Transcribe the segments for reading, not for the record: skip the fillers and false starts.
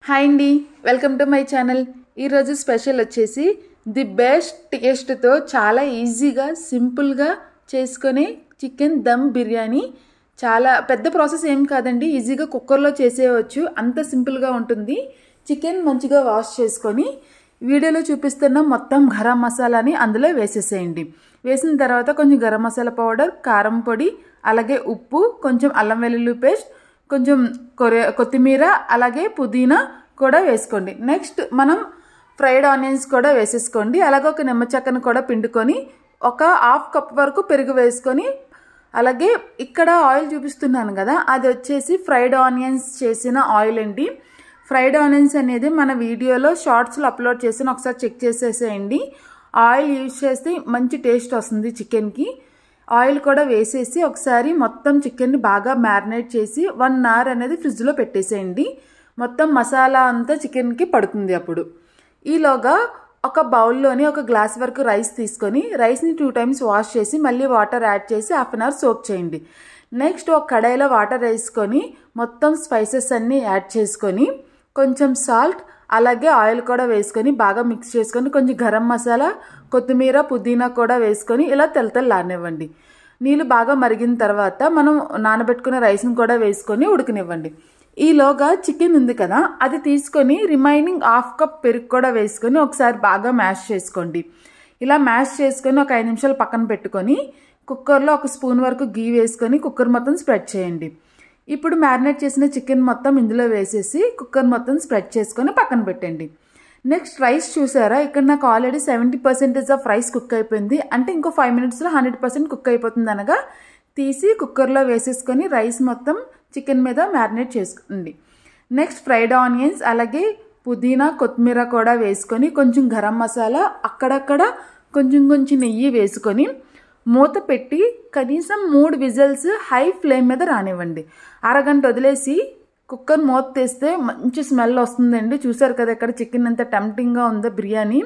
Hi అండి, welcome to my channel. ఈరోజు special వచ్చేసి ది బెస్ట్ టేస్ట్తో చాలా ఈజీగా సింపుల్గా చేసుకునే చికెన్ దమ్ బిర్యానీ. చాలా పెద్ద ప్రాసెస్ ఏం కాదండి, ఈజీగా కుక్కర్లో చేసేయవచ్చు, అంత సింపుల్గా ఉంటుంది. చికెన్ మంచిగా వాష్ చేసుకొని వీడియోలో చూపిస్తున్న మొత్తం గరం మసాలాని అందులో వేసేసేయండి. వేసిన తర్వాత కొంచెం గరం మసాలా పౌడర్, కారం పొడి, అలాగే ఉప్పు, కొంచెం అల్లం వెల్లుల్లి పేస్ట్, కొంచెం కొత్తిమీర, అలాగే పుదీనా కూడా వేసుకోండి. నెక్స్ట్ మనం ఫ్రైడ్ ఆనియన్స్ కూడా వేసేసుకోండి. అలాగే ఒక నిమ్మ చెక్కను కూడా పిండుకొని ఒక హాఫ్ కప్ వరకు పెరుగు వేసుకొని, అలాగే ఇక్కడ ఆయిల్ చూపిస్తున్నాను కదా, అది వచ్చేసి ఫ్రైడ్ ఆనియన్స్ చేసిన ఆయిల్ అండి. ఫ్రైడ్ ఆనియన్స్ అనేది మన వీడియోలో షార్ట్స్లో అప్లోడ్ చేసి ఒకసారి చెక్ చేసేసేయండి. ఆయిల్ యూజ్ చేస్తే మంచి టేస్ట్ వస్తుంది చికెన్కి. ఆయిల్ కూడా వేసేసి ఒకసారి మొత్తం చికెన్ని బాగా మ్యారినేట్ చేసి 1 అవర్ అనేది ఫ్రిడ్జ్లో పెట్టేసేయండి. మొత్తం మసాలా అంతా చికెన్కి పడుతుంది. అప్పుడు ఈలోగా ఒక బౌల్లోని ఒక గ్లాస్ వరకు రైస్ తీసుకొని రైస్ని 2 టైమ్స్ వాష్ చేసి మళ్ళీ వాటర్ యాడ్ చేసి హాఫ్ అన్ అవర్ సోక్ చేయండి. నెక్స్ట్ ఒక కడాయిలో వాటర్ వేసుకొని మొత్తం స్పైసెస్ అన్నీ యాడ్ చేసుకొని కొంచెం సాల్ట్, అలాగే ఆయిల్ కూడా వేసుకొని బాగా మిక్స్ చేసుకొని కొంచెం గరం మసాలా, కొత్తిమీర, పుదీనా కూడా వేసుకొని ఇలా తెల్లనివ్వండి. నీళ్ళు బాగా మరిగిన తర్వాత మనం నానబెట్టుకున్న రైస్ని కూడా వేసుకొని ఉడకనివ్వండి. ఈలోగా చికెన్ ఉంది కదా, అది తీసుకొని రిమైనింగ్ హాఫ్ కప్ పెరుగు కూడా వేసుకొని ఒకసారి బాగా మ్యాష్ చేసుకోండి. ఇలా మ్యాష్ చేసుకొని ఒక 5 నిమిషాలు పక్కన పెట్టుకొని కుక్కర్లో 1 స్పూన్ వరకు గీ వేసుకొని కుక్కర్ మొత్తం స్ప్రెడ్ చేయండి. ఇప్పుడు మ్యారినేట్ చేసిన చికెన్ మొత్తం ఇందులో వేసేసి కుక్కర్ మొత్తం స్ప్రెడ్ చేసుకొని పక్కన పెట్టండి. నెక్స్ట్ రైస్ చూసారా, ఇక్కడ నాకు ఆల్రెడీ 70% ఆఫ్ రైస్ కుక్ అయిపోయింది. అంటే ఇంకో 5 మినిట్స్లో 100% కుక్ అయిపోతుంది అనగా తీసి కుక్కర్లో వేసేసుకొని రైస్ మొత్తం చికెన్ మీద మ్యారినేట్ చేసుకోండి. నెక్స్ట్ ఫ్రైడ్ ఆనియన్స్, అలాగే పుదీనా, కొత్తిమీర కూడా వేసుకొని కొంచెం గరం మసాలా, అక్కడక్కడ కొంచెం నెయ్యి వేసుకొని మూత పెట్టి కనీసం 3 విజిల్స్ హై ఫ్లేమ్ మీద రానివ్వండి. అరగంట వదిలేసి కుక్కర్ మూత తీస్తే మంచి స్మెల్ వస్తుందండి. చూసారు కదా ఇక్కడ చికెన్ ఎంత టెంప్టింగ్గా ఉందో బిర్యానీ.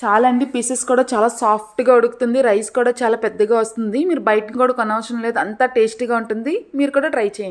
చాలా అండి, పీసెస్ కూడా చాలా సాఫ్ట్గా ఉడుకుతుంది, రైస్ కూడా చాలా పెద్దగా వస్తుంది. మీరు బయట కూడా కొనవసరం లేదు, అంతా టేస్టీగా ఉంటుంది. మీరు కూడా ట్రై చేయండి.